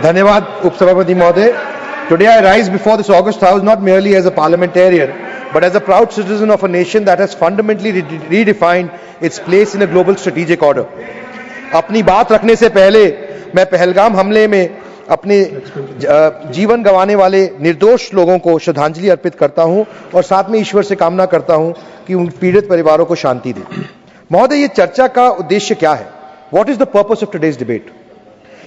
धन्यवाद उपसभापति महोदय. Today I rise before this August House not merely as a parliamentarian, but as a proud citizen of a nation that has fundamentally redefined its place in a global strategic order. अपनी बात रखने से पहले मैं पहलगाम हमले में अपने जीवन गंवाने वाले निर्दोष लोगों को श्रद्धांजलि अर्पित करता हूं और साथ में ईश्वर से कामना करता हूं कि उन पीड़ित परिवारों को शांति दे. महोदय, ये चर्चा का उद्देश्य क्या है? What is the purpose of today's debate?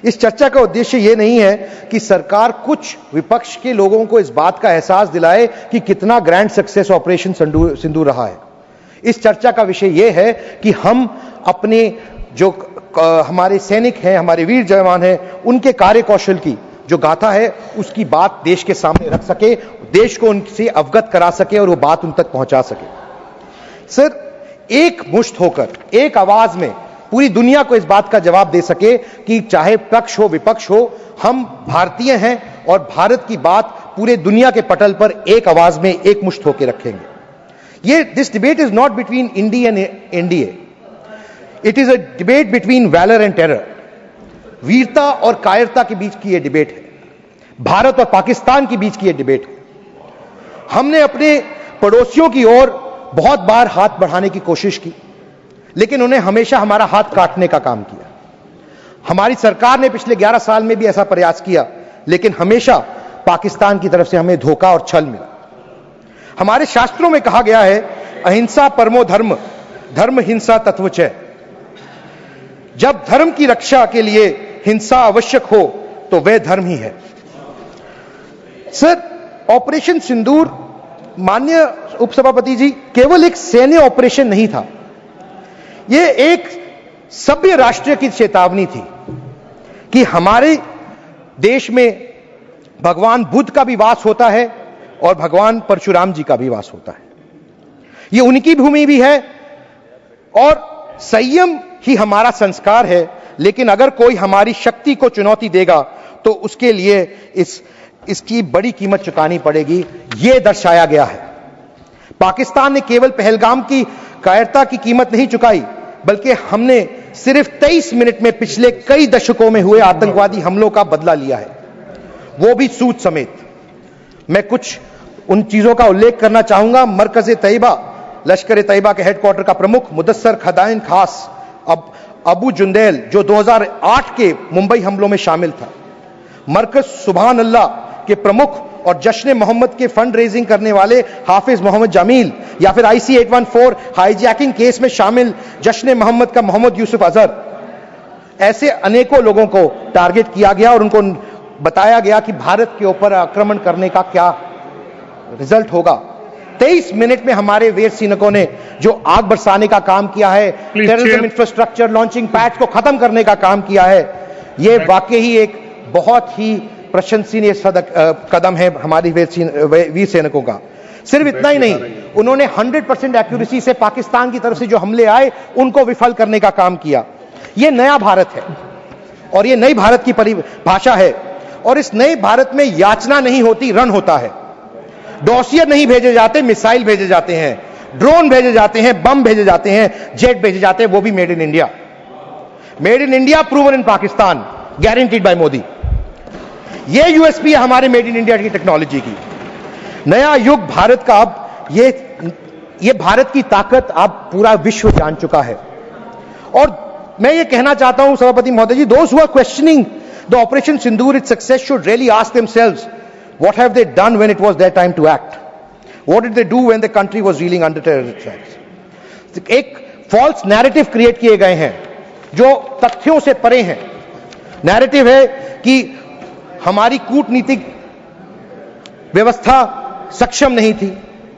इस चर्चा का उद्देश्य यह नहीं है कि सरकार कुछ विपक्ष के लोगों को इस बात का एहसास दिलाए कि कितना ग्रैंड सक्सेस ऑपरेशन सिंदूर रहा है. इस चर्चा का विषय यह है कि हम अपने जो हमारे सैनिक हैं, हमारे वीर जवान हैं, उनके कार्य कौशल की जो गाथा है उसकी बात देश के सामने रख सके, देश को उनसे अवगत करा सके और वो बात उन तक पहुंचा सके. सर, एक मुश्त होकर एक आवाज में पूरी दुनिया को इस बात का जवाब दे सके कि चाहे पक्ष हो विपक्ष हो, हम भारतीय हैं और भारत की बात पूरे दुनिया के पटल पर एक आवाज में एक मुश्त होकर रखेंगे. ये this debate is not between India and NDA. It is a debate between valour and terror. वीरता और कायरता के बीच की यह डिबेट है. भारत और पाकिस्तान के बीच की यह डिबेट है. हमने अपने पड़ोसियों की ओर बहुत बार हाथ बढ़ाने की कोशिश की, लेकिन उन्हें हमेशा हमारा हाथ काटने का काम किया. हमारी सरकार ने पिछले 11 साल में भी ऐसा प्रयास किया, लेकिन हमेशा पाकिस्तान की तरफ से हमें धोखा और छल मिला. हमारे शास्त्रों में कहा गया है, अहिंसा परमो धर्म, धर्म हिंसा तत्वचय. जब धर्म की रक्षा के लिए हिंसा आवश्यक हो तो वह धर्म ही है. सर, ऑपरेशन सिंदूर, माननीय उपसभापति जी, केवल एक सैन्य ऑपरेशन नहीं था. यह एक सभ्य राष्ट्र की चेतावनी थी कि हमारे देश में भगवान बुद्ध का भी वास होता है और भगवान परशुराम जी का भी वास होता है. यह उनकी भूमि भी है और संयम ही हमारा संस्कार है. लेकिन अगर कोई हमारी शक्ति को चुनौती देगा तो उसके लिए इसकी बड़ी कीमत चुकानी पड़ेगी. यह दर्शाया गया है. पाकिस्तान ने केवल पहलगाम की कायरता की कीमत नहीं चुकाई, बल्कि हमने सिर्फ 23 मिनट में पिछले कई दशकों में हुए आतंकवादी हमलों का बदला लिया है, वो भी सूद समेत. मैं कुछ उन चीजों का उल्लेख करना चाहूंगा. मरकज तैयबा, लश्कर तैयबा के हेडक्वार्टर का प्रमुख मुदस्सर खदाइन खास अबू जुंदैल, जो 2008 के मुंबई हमलों में शामिल था. मरकज सुभान अल्लाह के प्रमुख और जश्न मोहम्मद के फंड रेजिंग करने वाले हाफिज मोहम्मद जमील, या फिर IC 814 हाईजैकिंग केस में शामिल जश्न मोहम्मद का मोहम्मद यूसुफ अजहर. ऐसे अनेकों लोगों को टारगेट किया गया और उनको बताया गया कि भारत के ऊपर आक्रमण करने का क्या रिजल्ट होगा. 23 मिनट में हमारे वीर सैनिकों ने जो आग बरसाने का काम किया है, टेररिज्म इंफ्रास्ट्रक्चर लॉन्चिंग पैड्स को खत्म करने का काम किया है, यह वाकई ही एक बहुत ही प्रशंसनीय कदम है हमारी वीर सैनिकों का. सिर्फ इतना ही नहीं, उन्होंने 100% एक्यूरेसी से पाकिस्तान की तरफ से जो हमले आए उनको विफल करने का काम किया. यह नया भारत है और यह नई भारत की परिभाषा है. और इस नए भारत में याचना नहीं होती, रन होता है. डॉसियर नहीं भेजे जाते, मिसाइल भेजे जाते हैं, ड्रोन भेजे जाते हैं, बम भेजे जाते हैं, जेट भेजे जाते हैं, वो भी made in India. Made in India, proven in Pakistan, guaranteed bye Modi. ये USP है हमारे मेड इन इंडिया की टेक्नोलॉजी की. नया युग भारत का. अब ये भारत की ताकत अब पूरा विश्व जान चुका है. और मैं ये कहना चाहता हूं सभापति महोदय जी, those who are questioning the Operation Sindoor, its success, should really ask themselves, what have they done when it was their time to act? What did they do when the country was reeling under terrorist attacks? एक false narrative create किए गए हैं जो तथ्यों से परे हैं. Narrative है कि हमारी कूटनीतिक व्यवस्था सक्षम नहीं थी.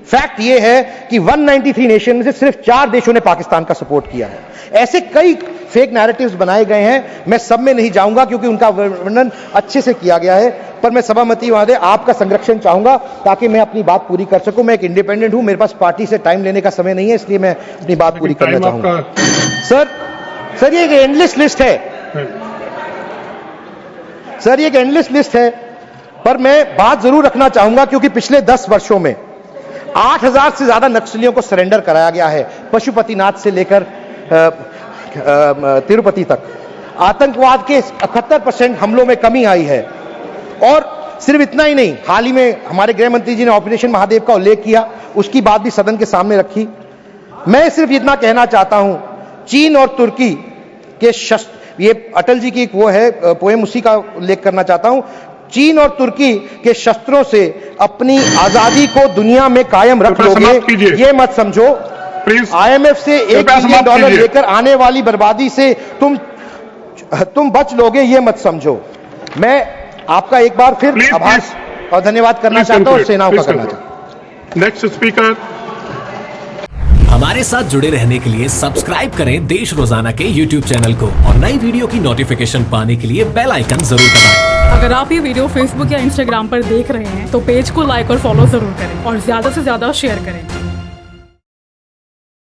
फैक्ट यह है कि 193 नेशन में से सिर्फ 4 देशों ने पाकिस्तान का सपोर्ट किया है. ऐसे कई फेक नैरेटिव्स बनाए गए हैं, मैं सब में नहीं जाऊंगा क्योंकि उनका वर्णन अच्छे से किया गया है. पर मैं सभापति महोदय आपका संरक्षण चाहूंगा ताकि मैं अपनी बात पूरी कर सकूं. मैं एक इंडिपेंडेंट हूं, मेरे पास पार्टी से टाइम लेने का समय नहीं है, इसलिए मैं अपनी बात पूरी करना चाहूंगा. सर ये एक एंडलेस लिस्ट है. सर ये एक एंडलेस लिस्ट है, पर मैं बात जरूर रखना चाहूंगा क्योंकि पिछले 10 वर्षों में 8000 से ज्यादा नक्सलियों को सरेंडर कराया गया है, पशुपतिनाथ से लेकर तिरुपति तक. आतंकवाद के 71% हमलों में कमी आई है। और सिर्फ इतना ही नहीं, हाल ही में हमारे गृह मंत्री जी ने ऑपरेशन महादेव का उल्लेख किया, उसकी बात भी सदन के सामने रखी। मैं सिर्फ इतना कहना चाहता हूं, चीन और तुर्की के शस्त्र, ये अटल जी की एक वो है पोएम, उसी का उल्लेख करना चाहता हूं। चीन और तुर्की के शस्त्रों से अपनी आजादी को दुनिया में कायम रख लोगे, ये मत समझो। IMF से $1 बिलियन लेकर आने वाली बर्बादी से तुम बच लोगे, ये मत समझो। मैं आपका एक बार फिर आभार और धन्यवाद करना चाहता हूं और सेनाओं का करना चाहता हूं। Next speaker. हमारे साथ जुड़े रहने के लिए सब्सक्राइब करें देश रोजाना के YouTube चैनल को और नई वीडियो की नोटिफिकेशन पाने के लिए बेल आइकन जरूर दबाएं। अगर आप ये वीडियो Facebook या Instagram पर देख रहे हैं तो पेज को लाइक और फॉलो जरूर करें और ज्यादा से ज्यादा शेयर करें।